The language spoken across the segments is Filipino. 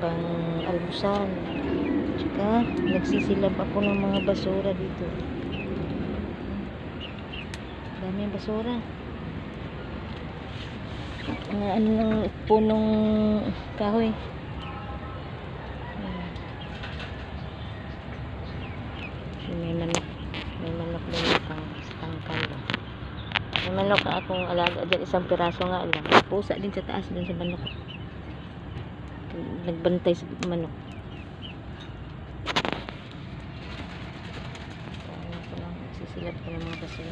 pang almusal. Tsaka nagsisilab ako ng mga basura dito. Dami yung basura. Mga ano ng punong kahoy. May manok. May manok din yung tangkal. May manok akong alaga dyan. Isang piraso nga lang. Pusa din sa taas dun sa manok. Nagbantay sa manok. Sisilap ko ng mga basura.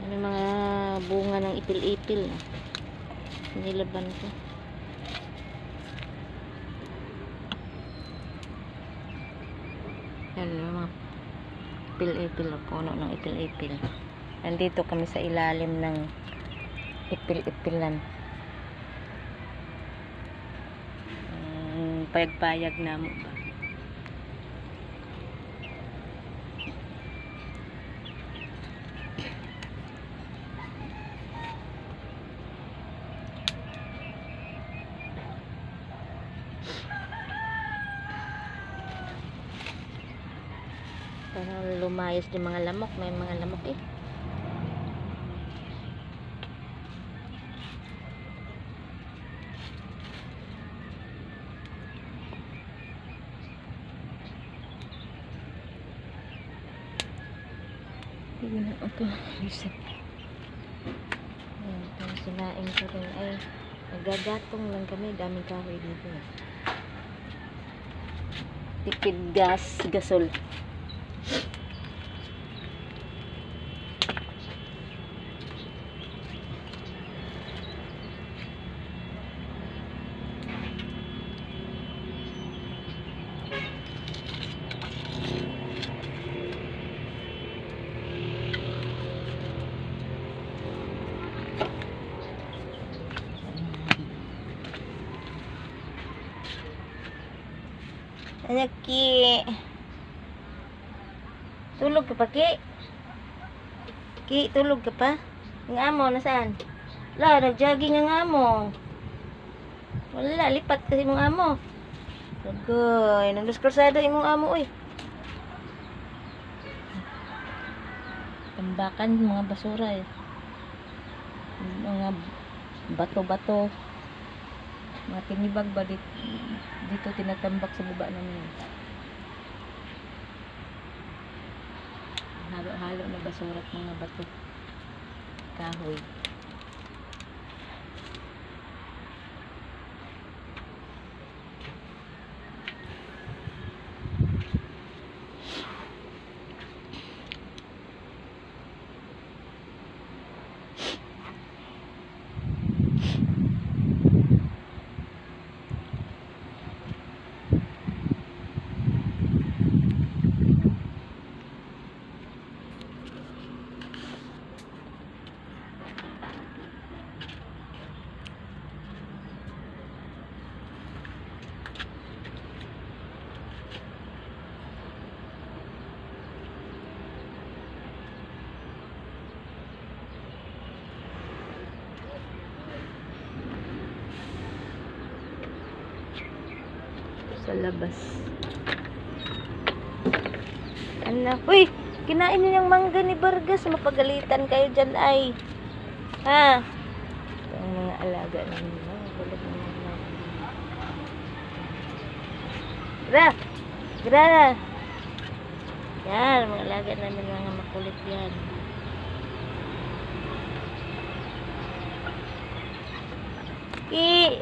May mga bunga ng ipil-ipil. Nilaban ko. Yan mga ipil-ipil na puno ng ipil-ipil. Nandito kami sa ilalim ng ipil-ipilan. Payag-payag na mo ba? Para lumayas din mga lamok. May mga lamok eh. Hindi na ako. Isip. Ayan. Kung sinaing ko rin ay nagagatong lang kami. Daming kahoy dito. Tipid gas. Gasol. Anak Ki, tulog ka pa Ki? Ki, tulog ka pa? Ang amo, nasaan? La, nag-jogging ang amo. Wala, lipat kasi mong amo. Agoy, nagduskursado imong amo, uy. Tambakan, mga basura eh. Mga bato-bato. Mga tinibag ba dito tinatambak sa baba namin. Halo-halo na basura at mga bato. Kahoy. Sa labas. Anak, uy, kinain niyo yung mangga ni Vargas. Mapagalitan kayo dyan ay. Ha? Ito ang mga alaga namin. Gulat na mga. Gra! Gra! Yan, mga alaga namin mga makulit yan.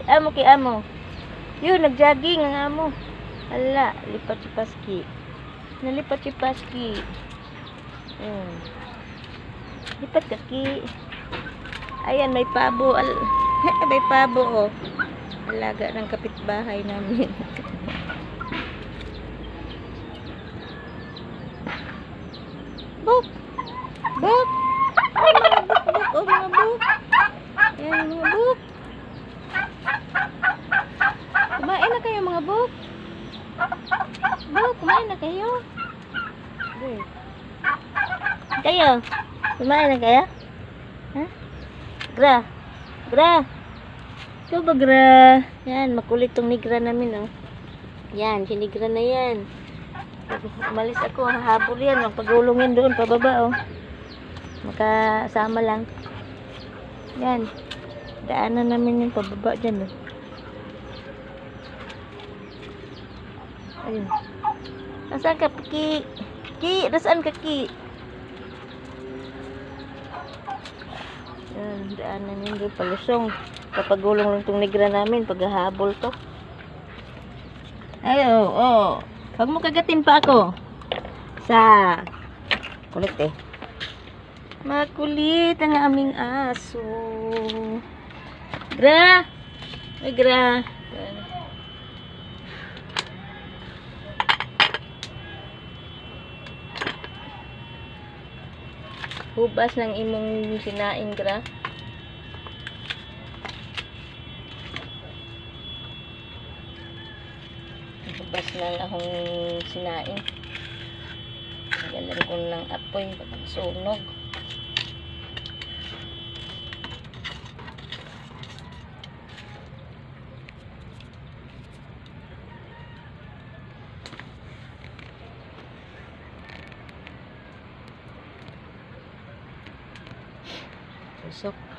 Amo ki amo. Yun, nag-jogging ang amo. Hala, lipat si Paski. Nalipat si Paski. Lipat ka Ki. Ayan, may pabo. May pabo, oh. Alaga ng kapitbahay namin. Buk! Buk! Ay, mga buk-buk, oh, mga buk. Ayan, mga buk. kayo mga buk. Buk, kumain na kayo. Kayo, kumain na kayo? Ha? Gra. Gra. Ikaw ba, Gra? Yan, makulit tong nigra namin, oh. Yan, sinigra na yan. Umalis ako, hahabol yan. Magpagulungin doon, pababa, oh. Makasama lang. Yan. Daanan namin yung pababa dyan, oh. Ayun. Nasaan ka, Ki? Ki, nasaan ka, Ki? Yan, daanan yun doon, palusong. Papagulong lang itong negra namin, paghahabol to. Ayo, oh. Huwag mo kagatin pa ako. Sa kulit eh. Makulit ang aming aso. Gra! Ay, Gra. Hubas ng imong sinaing, Gra. Hubas ng akong sinaing. Galan ko ng apoy pagkasunog. Tusok.